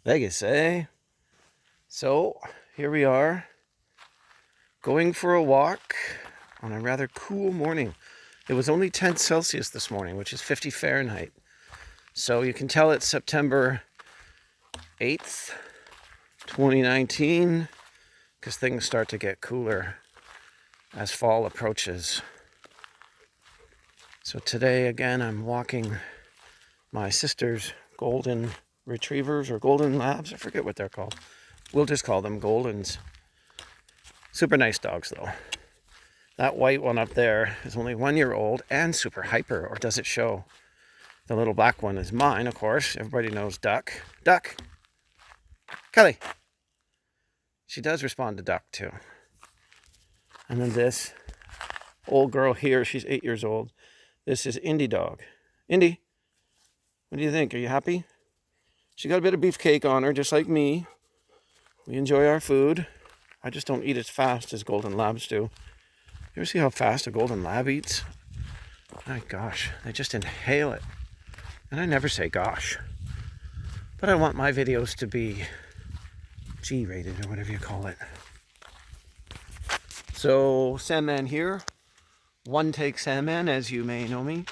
Vegas, eh? So, here we are, going for a walk on a rather cool morning. It was only 10 Celsius this morning, which is 50 Fahrenheit. So you can tell it's September 8th, 2019, because things start to get cooler as fall approaches. So today, again, I'm walking my sister's golden retrievers or golden labs. I forget what they're called. We'll just call them Goldens. Super nice dogs, though. That white one up there is only 1 year old and super hyper, or does it show? The little black one is mine, of course. Everybody knows Duck. Duck! Kelly! She does respond to Duck, too. And then this old girl here, she's 8 years old. This is Indy Dog. Indy, what do you think? Are you happy? She got a bit of beefcake on her, just like me. We enjoy our food. I just don't eat as fast as Golden Labs do. You ever see how fast a Golden Lab eats? My gosh, they just inhale it. And I never say gosh. But I want my videos to be G-rated or whatever you call it. So, Sandman here. One Take Sandman, as you may know me.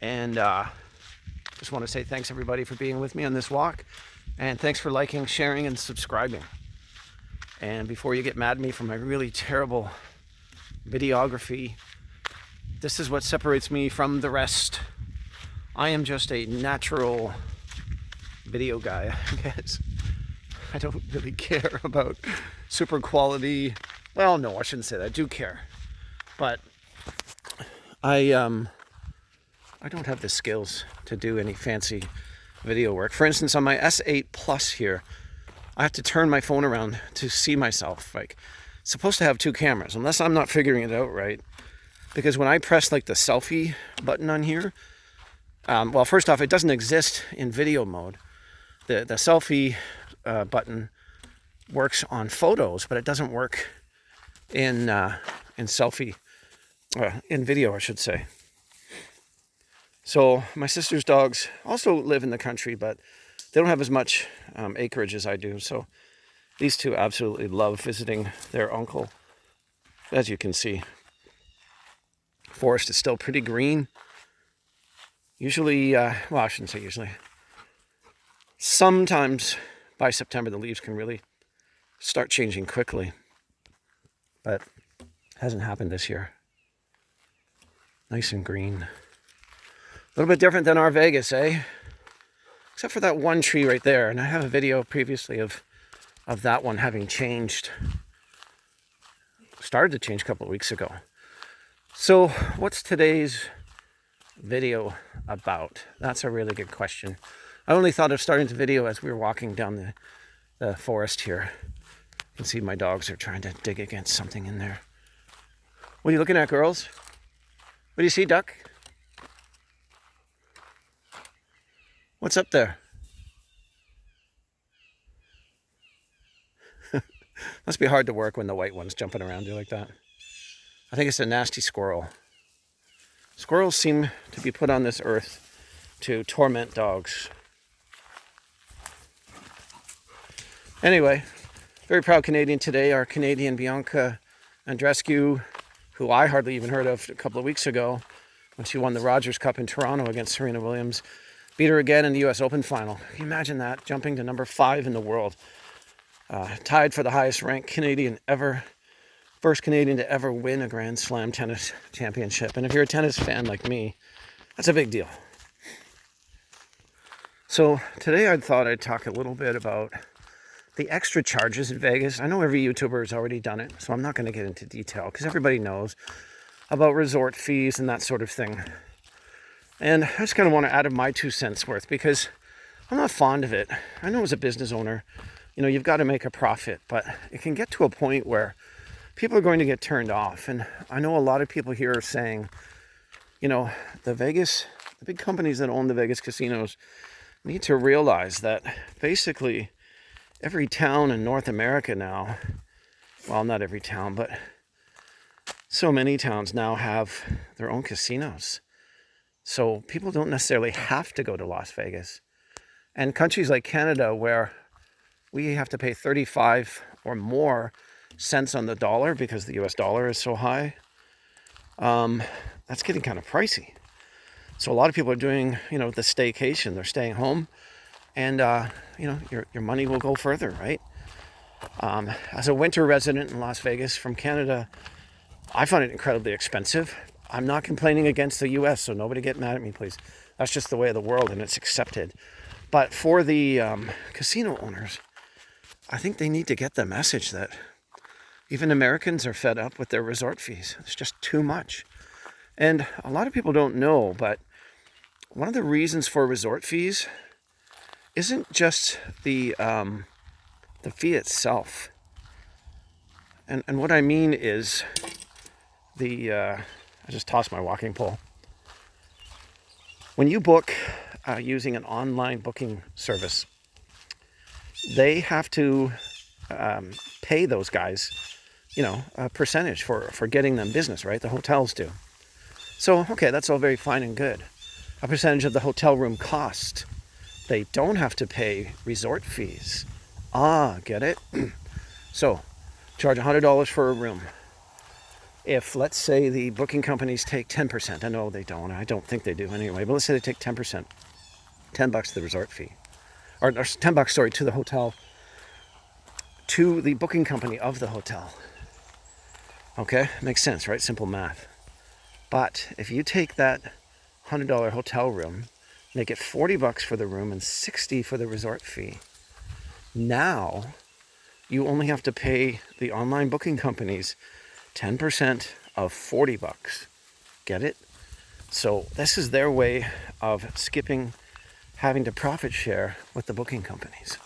And just want to say thanks everybody for being with me on this walk. And thanks for liking, sharing, and subscribing. And before you get mad at me for my really terrible videography, this is what separates me from the rest. I am just a natural video guy, I guess. I don't really care about super quality. Well, no, I shouldn't say that. I do care. But I don't have the skills to do any fancy video work. For instance, on my S8 Plus here, I have to turn my phone around to see myself. Like, it's supposed to have two cameras, unless I'm not figuring it out right. Because when I press like the selfie button on here, well, first off, it doesn't exist in video mode. The selfie button works on photos, but it doesn't work in selfie, in video, I should say. So my sister's dogs also live in the country, but they don't have as much acreage as I do. So these two absolutely love visiting their uncle. As you can see, forest is still pretty green. Usually, well, I shouldn't say usually. Sometimes by September, the leaves can really start changing quickly. But it hasn't happened this year. Nice and green. A little bit different than our Vegas, eh? Except for that one tree right there. And I have a video previously of that one having changed. Started to change a couple of weeks ago. So what's today's video about? That's a really good question. I only thought of starting the video as we were walking down the forest here. You can see my dogs are trying to dig against something in there. What are you looking at, girls? What do you see, Duck? What's up there? Must be hard to work when the white one's jumping around you like that. I think it's a nasty squirrel. Squirrels seem to be put on this earth to torment dogs. Anyway, very proud Canadian today. Our Canadian Bianca Andreescu, who I hardly even heard of a couple of weeks ago when she won the Rogers Cup in Toronto against Serena Williams, beat her again in the US Open final. Can you imagine that? Jumping to number 5 in the world. Tied for the highest ranked Canadian ever. First Canadian to ever win a Grand Slam tennis championship. And if you're a tennis fan like me, that's a big deal. So today I thought I'd talk a little bit about the extra charges in Vegas. I know every YouTuber has already done it, so I'm not going to get into detail because everybody knows about resort fees and that sort of thing. And I just kind of want to add my 2 cents worth because I'm not fond of it. I know as a business owner, you know, you've got to make a profit, but it can get to a point where people are going to get turned off. And I know a lot of people here are saying, you know, the big companies that own the Vegas casinos need to realize that basically every town in North America now, well, not every town, but so many towns now have their own casinos. So people don't necessarily have to go to Las Vegas. And countries like Canada, where we have to pay 35 or more cents on the dollar because the US dollar is so high, that's getting kind of pricey. So a lot of people are doing, the staycation. They're staying home, and your money will go further, right? As a winter resident in Las Vegas from Canada, I find it incredibly expensive. I'm not complaining against the US, so nobody get mad at me, please. That's just the way of the world, and it's accepted. But for the casino owners, I think they need to get the message that even Americans are fed up with their resort fees. It's just too much. And a lot of people don't know, but one of the reasons for resort fees isn't just the fee itself. And what I mean is I just tossed my walking pole. When you book using an online booking service, they have to pay those guys, a percentage for getting them business, right? The hotels do. So, okay, that's all very fine and good. A percentage of the hotel room cost. They don't have to pay resort fees. Get it? So, charge $100 for a room. If, let's say, the booking companies take 10%, I know they don't, I don't think they do anyway, but let's say they take 10%, $10 to the resort fee, or $10, to the hotel, to the booking company of the hotel. Okay, makes sense, right? Simple math. But if you take that $100 hotel room, make it $40 for the room and $60 for the resort fee, now you only have to pay the online booking companies 10% of $40. Get it? So this is their way of skipping having to profit share with the booking companies.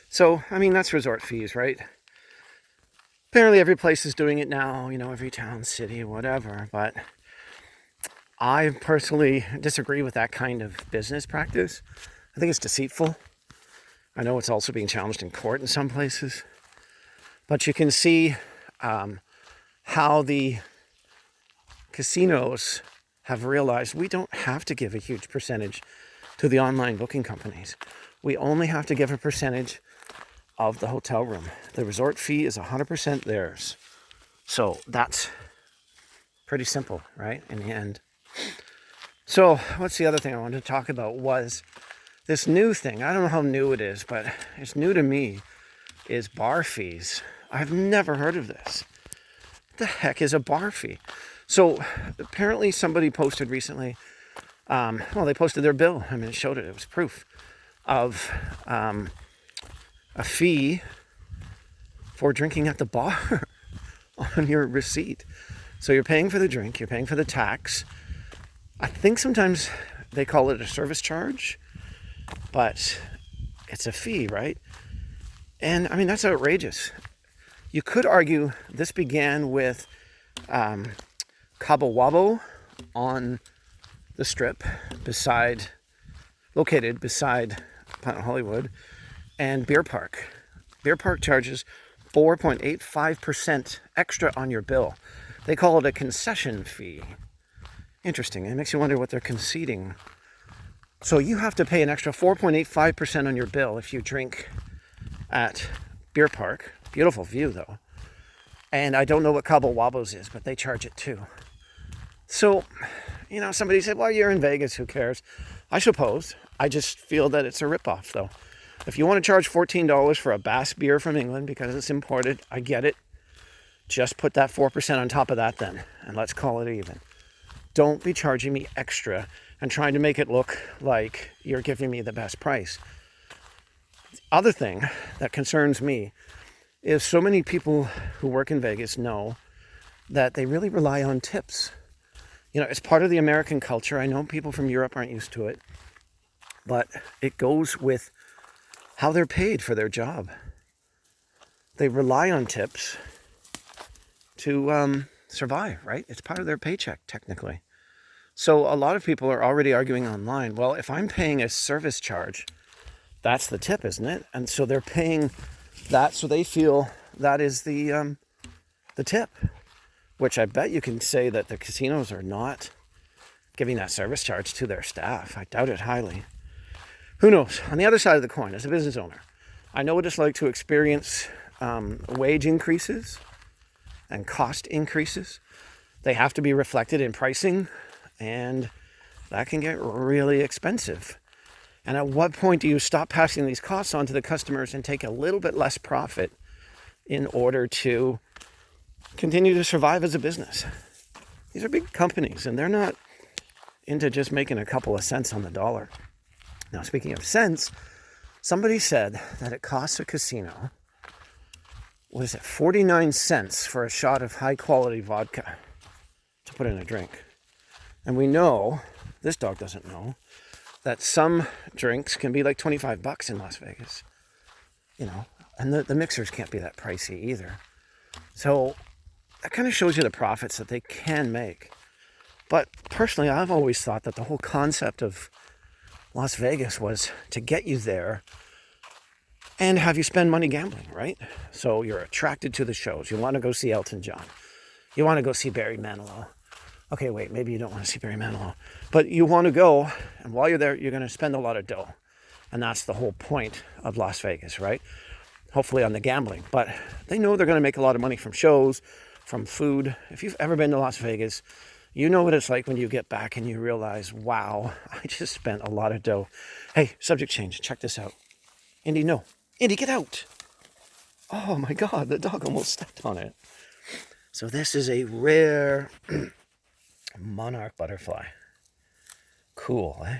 So, that's resort fees, right? Apparently every place is doing it now, every town, city, whatever. But I personally disagree with that kind of business practice. I think it's deceitful. I know it's also being challenged in court in some places. But you can see how the casinos have realized we don't have to give a huge percentage to the online booking companies. We only have to give a percentage of the hotel room. The resort fee is 100% theirs. So that's pretty simple, right? In the end. So what's the other thing I wanted to talk about was this new thing. I don't know how new it is, but it's new to me, is bar fees. I've never heard of this. What the heck is a bar fee? So apparently somebody posted recently, they posted their bill. It showed it. It was proof of a fee for drinking at the bar on your receipt. So you're paying for the drink, you're paying for the tax. I think sometimes they call it a service charge, but it's a fee, right? And that's outrageous. You could argue this began with Cabo Wabo on the Strip, located beside Planet Hollywood, and Beer Park. Beer Park charges 4.85% extra on your bill. They call it a concession fee. Interesting. It makes you wonder what they're conceding. So you have to pay an extra 4.85% on your bill if you drink at Beer Park. Beautiful view, though. And I don't know what Cabo Wabos is, but they charge it too. So, somebody said, well, you're in Vegas, who cares? I suppose. I just feel that it's a ripoff, though. If you want to charge $14 for a Bass beer from England because it's imported, I get it. Just put that 4% on top of that then, and let's call it even. Don't be charging me extra and trying to make it look like you're giving me the best price. The other thing that concerns me is so many people who work in Vegas know that they really rely on tips. It's part of the American culture. I know people from Europe aren't used to it, but it goes with how they're paid for their job. They rely on tips to survive, right? It's part of their paycheck, technically. So a lot of people are already arguing online, well, if I'm paying a service charge, that's the tip, isn't it? And so they're paying that, so they feel that is the tip, which I bet you can say that the casinos are not giving that service charge to their staff. I doubt it highly. Who knows? On the other side of the coin, as a business owner, I know what it's like to experience wage increases and cost increases. They have to be reflected in pricing, and that can get really expensive. And at what point do you stop passing these costs on to the customers and take a little bit less profit in order to continue to survive as a business? These are big companies, and they're not into just making a couple of cents on the dollar. Now, speaking of cents, somebody said that it costs a casino, what is it, 49 cents for a shot of high-quality vodka to put in a drink. And we know, this dog doesn't know, that some drinks can be like $25 in Las Vegas. And the mixers can't be that pricey either. So that kind of shows you the profits that they can make. But personally, I've always thought that the whole concept of Las Vegas was to get you there and have you spend money gambling, right? So you're attracted to the shows. You want to go see Elton John. You want to go see Barry Manilow. Okay, wait, maybe you don't want to see Barry Manilow. But you want to go, and while you're there, you're going to spend a lot of dough. And that's the whole point of Las Vegas, right? Hopefully on the gambling. But they know they're going to make a lot of money from shows, from food. If you've ever been to Las Vegas, you know what it's like when you get back and you realize, wow, I just spent a lot of dough. Hey, subject change. Check this out. Indy, no. Indy, get out. Oh my God, the dog almost stepped on it. So this is a rare monarch butterfly. Cool, eh?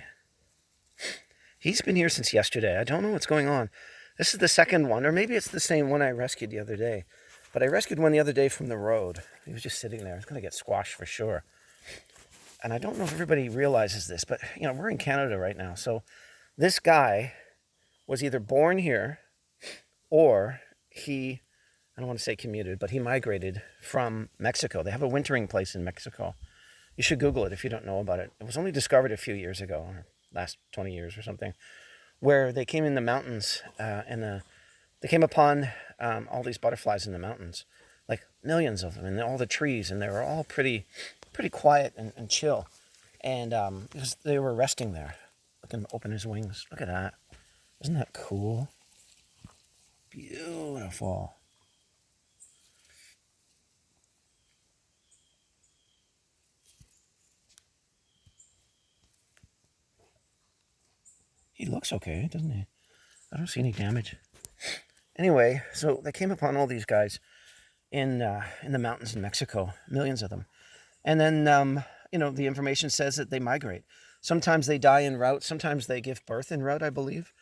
He's been here since yesterday. I don't know what's going on. This is the second one, or maybe it's the same one I rescued the other day. But I rescued one the other day from the road. He was just sitting there. He's going to get squashed for sure. And I don't know if everybody realizes this, but we're in Canada right now. So this guy was either born here or I don't want to say commuted, but he migrated from Mexico. They have a wintering place in Mexico. You should Google it if you don't know about it. It was only discovered a few years ago, or last 20 years or something, where they came in the mountains they came upon all these butterflies in the mountains, like millions of them, and all the trees, and they were all pretty quiet and chill. And they were resting there. Look at him open his wings. Look at that. Isn't that cool? Beautiful. He looks okay, doesn't he? I don't see any damage. Anyway, so they came upon all these guys in the mountains in Mexico, millions of them. And then, the information says that they migrate. Sometimes they die en route. Sometimes they give birth en route, I believe.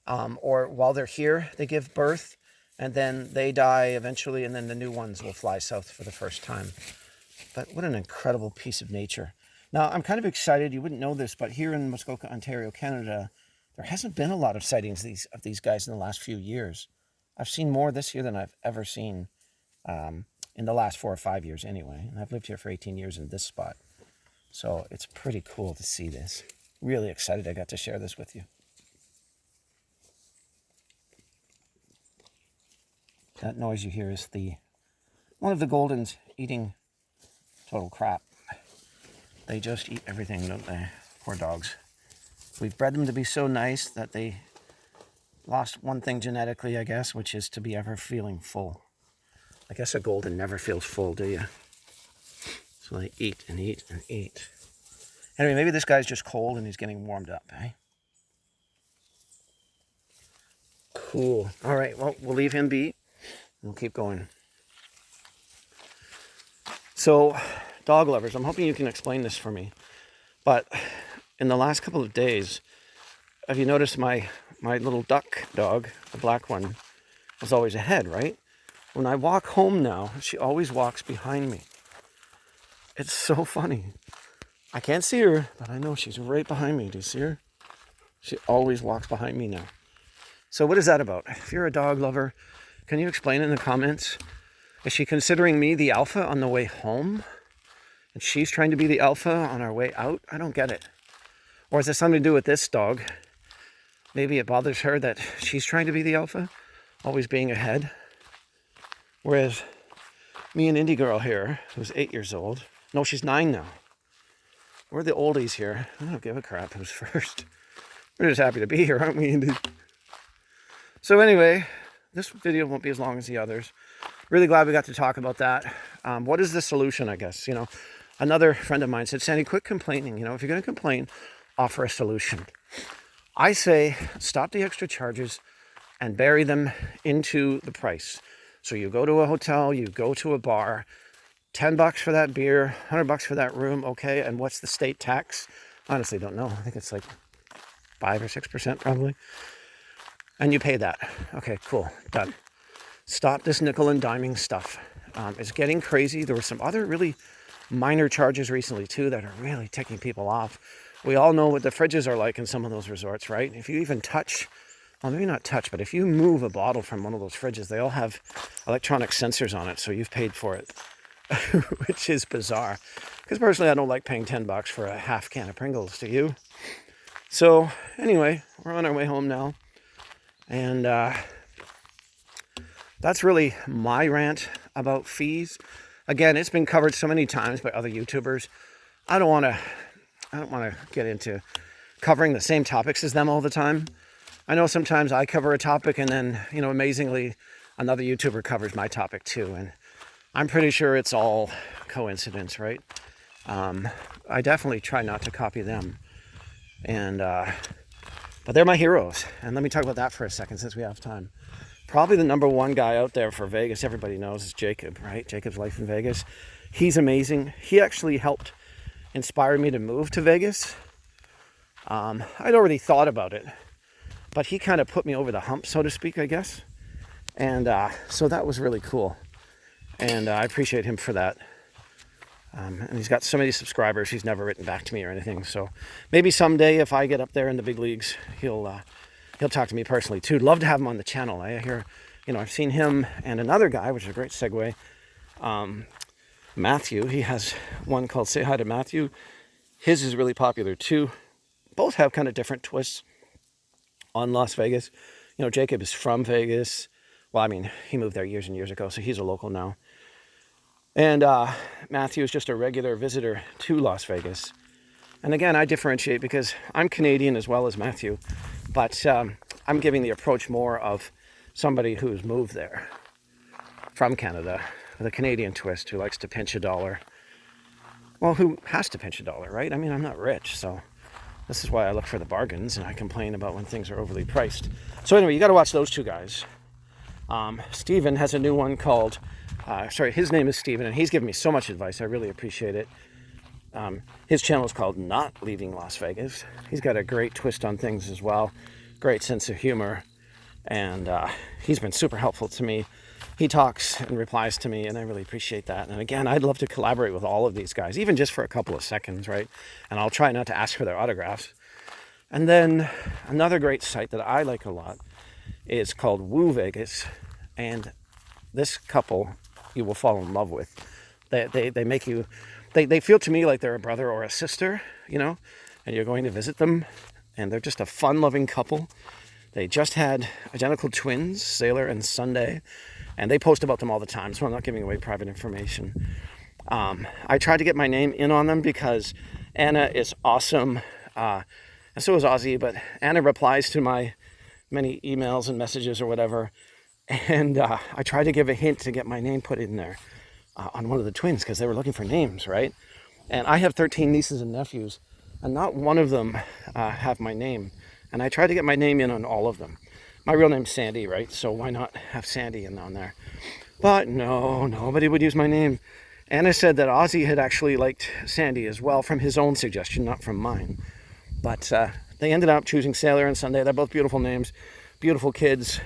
Or while they're here, they give birth, and then they die eventually, and then the new ones will fly south for the first time. But what an incredible piece of nature. Now, I'm kind of excited. You wouldn't know this, but here in Muskoka, Ontario, Canada, there hasn't been a lot of sightings of these guys in the last few years. I've seen more this year than I've ever seen in the last 4 or 5 years anyway. And I've lived here for 18 years in this spot. So it's pretty cool to see this. Really excited I got to share this with you. That noise you hear is one of the Goldens eating total crap. They just eat everything, don't they? Poor dogs. We've bred them to be so nice that they lost one thing genetically, I guess, which is to be ever feeling full. I guess a Golden never feels full, do you? So they eat and eat and eat. Anyway, maybe this guy's just cold and he's getting warmed up, eh? Cool. All right, well, we'll leave him be. We'll keep going. So, dog lovers, I'm hoping you can explain this for me. But in the last couple of days, have you noticed my little duck dog, the black one, was always ahead, right? When I walk home now, she always walks behind me. It's so funny. I can't see her, but I know she's right behind me. Do you see her? She always walks behind me now. So what is that about? If you're a dog lover, can you explain in the comments? Is she considering me the alpha on the way home? And she's trying to be the alpha on our way out? I don't get it. Or has it something to do with this dog? Maybe it bothers her that she's trying to be the alpha, always being ahead. Whereas me and Indie Girl here, who's 8 years old, no, she's 9 now. We're the oldies here. I don't give a crap who's first. We're just happy to be here, aren't we, Indy? So anyway, this video won't be as long as the others. Really glad we got to talk about that. What is the solution, I guess? You know, another friend of mine said, Sandy, quit complaining. You know, if you're going to complain, offer a solution. I say stop the extra charges and bury them into the price. So you go to a hotel, you go to a bar, $10 for that beer, $100 for that room, okay, and what's the state tax? Honestly, don't know. I think it's like 5 or 6% probably. And you pay that. Okay, cool, done. Stop this nickel and diming stuff. It's getting crazy. There were some other really minor charges recently too that are really ticking people off. We all know what the fridges are like in some of those resorts, right? If you even touch, well, maybe not touch, but if you move a bottle from one of those fridges, they all have electronic sensors on it, so you've paid for it, which is bizarre. Because personally, I don't like paying $10 for a half can of Pringles, do you? So anyway, we're on our way home now. And that's really my rant about fees. Again, it's been covered so many times by other YouTubers. I don't want to get into covering the same topics as them all the time. I know sometimes I cover a topic and then, you know, amazingly, another YouTuber covers my topic too. And I'm pretty sure it's all coincidence, right? I definitely try not to copy them. And, but they're my heroes. And let me talk about that for a second since we have time. Probably the number one guy out there for Vegas, everybody knows, is Jacob, right? Jacob's Life in Vegas. He's amazing. He actually helped inspire me to move to Vegas. I'd already thought about it, but he kind of put me over the hump, so to speak, I guess. And so that was really cool. And I appreciate him for that. And he's got so many subscribers, he's never written back to me or anything. So maybe someday if I get up there in the big leagues, he'll talk to me personally too. Love to have him on the channel. I hear, you know, I've seen him and another guy, which is a great segue. Matthew, he has one called Say Hi to Matthew. His is really popular too. Both have kind of different twists on Las Vegas. You know, Jacob is from Vegas. Well, I mean, he moved there years and years ago, so he's a local now. And Matthew is just a regular visitor to Las Vegas. And again, I differentiate because I'm Canadian as well as Matthew, but I'm giving the approach more of somebody who's moved there from Canada with a Canadian twist, who likes to pinch a dollar. Well, who has to pinch a dollar, right? I mean, I'm not rich, so this is why I look for the bargains and I complain about when things are overly priced. So anyway, you got to watch those two guys. Steven has a new one called, his name is Steven, and he's given me so much advice. I really appreciate it. His channel is called Not Leaving Las Vegas. He's got a great twist on things as well. Great sense of humor. And he's been super helpful to me. He talks and replies to me, and I really appreciate that. And again, I'd love to collaborate with all of these guys, even just for a couple of seconds, right? And I'll try not to ask for their autographs. And then another great site that I like a lot is called Woo Vegas. And this couple you will fall in love with. They make you, they feel to me like they're a brother or a sister, you know, and you're going to visit them. And they're just a fun-loving couple. They just had identical twins, Sailor and Sunday, and they post about them all the time, so I'm not giving away private information. I tried to get my name in on them because Anna is awesome, and so is Ozzy, but Anna replies to my many emails and messages or whatever, and I tried to give a hint to get my name put in there on one of the twins because they were looking for names, right? And I have 13 nieces and nephews, and not one of them have my name. And I tried to get my name in on all of them. My real name's Sandy, right? So why not have Sandy in on there? But no, nobody would use my name. Anna said that Ozzy had actually liked Sandy as well from his own suggestion, not from mine. But they ended up choosing Sailor and Sunday. They're both beautiful names, beautiful kids.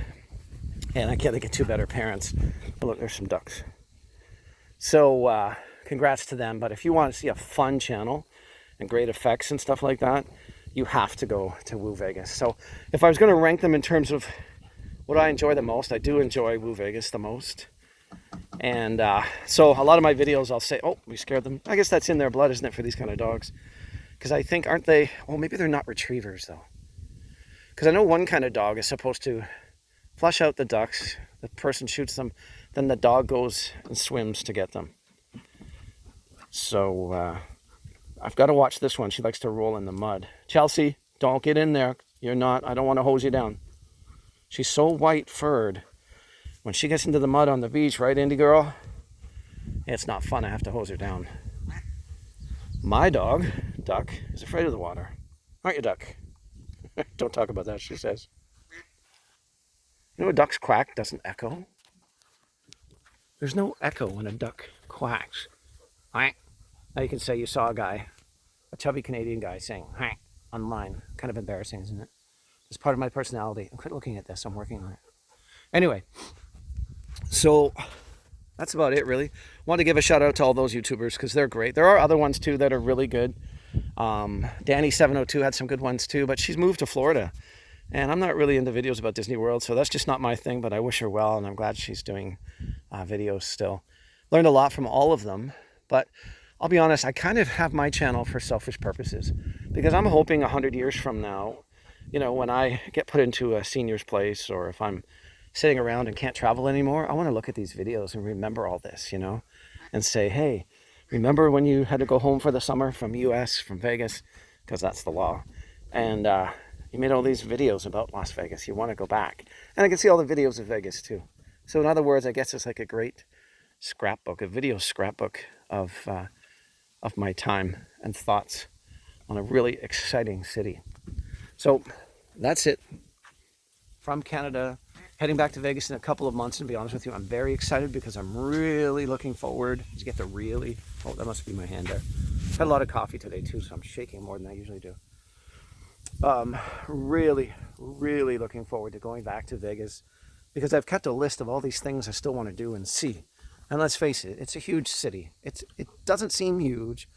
And I can't think of two better parents. Oh, look, there's some ducks. So congrats to them. But if you want to see a fun channel and great effects and stuff like that, you have to go to Woo Vegas. So if I was going to rank them in terms of what I enjoy the most, I do enjoy Woo Vegas the most. And so a lot of my videos I'll say, oh, we scared them. I guess that's in their blood, isn't it, for these kind of dogs? Because I think, aren't they, well, maybe they're not retrievers though. Because I know one kind of dog is supposed to flush out the ducks, the person shoots them, then the dog goes and swims to get them. So I've got to watch this one. She likes to roll in the mud. Chelsea, don't get in there. You're not, I don't want to hose you down. She's so white furred. When she gets into the mud on the beach, right, Indy girl? It's not fun. I have to hose her down. My dog, Duck, is afraid of the water. Aren't you, Duck? Don't talk about that, she says. You know, a duck's quack doesn't echo. There's no echo when a duck quacks. Now you can say you saw a guy, a chubby Canadian guy saying online. Kind of embarrassing, isn't it? It's part of my personality. Quit looking at this. I'm working on it. Anyway, so that's about it, really. Want to give a shout out to all those YouTubers because they're great. There are other ones too that are really good. Danny702 had some good ones too, but she's moved to Florida. And I'm not really into videos about Disney World, so that's just not my thing, but I wish her well, and I'm glad she's doing videos still. Learned a lot from all of them, but I'll be honest, I kind of have my channel for selfish purposes because I'm hoping 100 years from now, you know, when I get put into a senior's place or if I'm sitting around and can't travel anymore, I want to look at these videos and remember all this, you know, and say, hey, remember when you had to go home for the summer from US, from Vegas, because that's the law, and you made all these videos about Las Vegas. You want to go back. And I can see all the videos of Vegas too. So in other words, I guess it's like a great scrapbook, a video scrapbook of my time and thoughts on a really exciting city. So that's it from Canada. Heading back to Vegas in a couple of months, and to be honest with you, I'm very excited because I'm really looking forward to get to really, oh, that must be my hand there. Had a lot of coffee today too, so I'm shaking more than I usually do. Really looking forward to going back to Vegas because I've kept a list of all these things I still want to do and see. And let's face it, it's a huge city. It doesn't seem huge,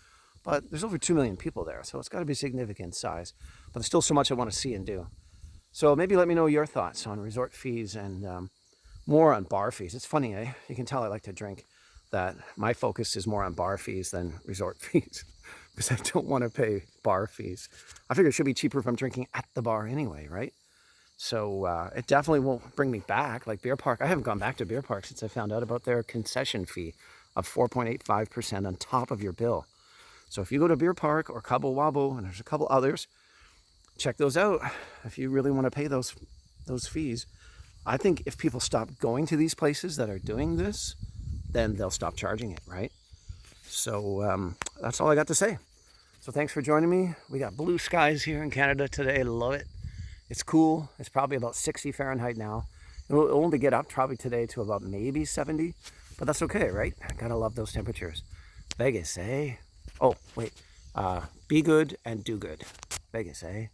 but there's over 2 million people there, so it's got to be significant size. But there's still so much I want to see and do. So maybe let me know your thoughts on resort fees and more on bar fees. It's funny, eh? You can tell I like to drink, that my focus is more on bar fees than resort fees because I don't want to pay bar fees. I figure it should be cheaper if I'm drinking at the bar anyway, right? So it definitely won't bring me back. Like Beer Park, I haven't gone back to Beer Park since I found out about their concession fee of 4.85% on top of your bill. So if you go to Beer Park or Cabo Wabo, and there's a couple others, check those out if you really want to pay those fees. I think if people stop going to these places that are doing this, then they'll stop charging it, right? So that's all I got to say. So thanks for joining me. We got blue skies here in Canada today. Love it. It's cool. It's probably about 60 Fahrenheit now. It'll only get up probably today to about maybe 70, but that's okay, right? I gotta love those temperatures. Vegas, eh? Oh, wait. Be good and do good. Vegas, eh?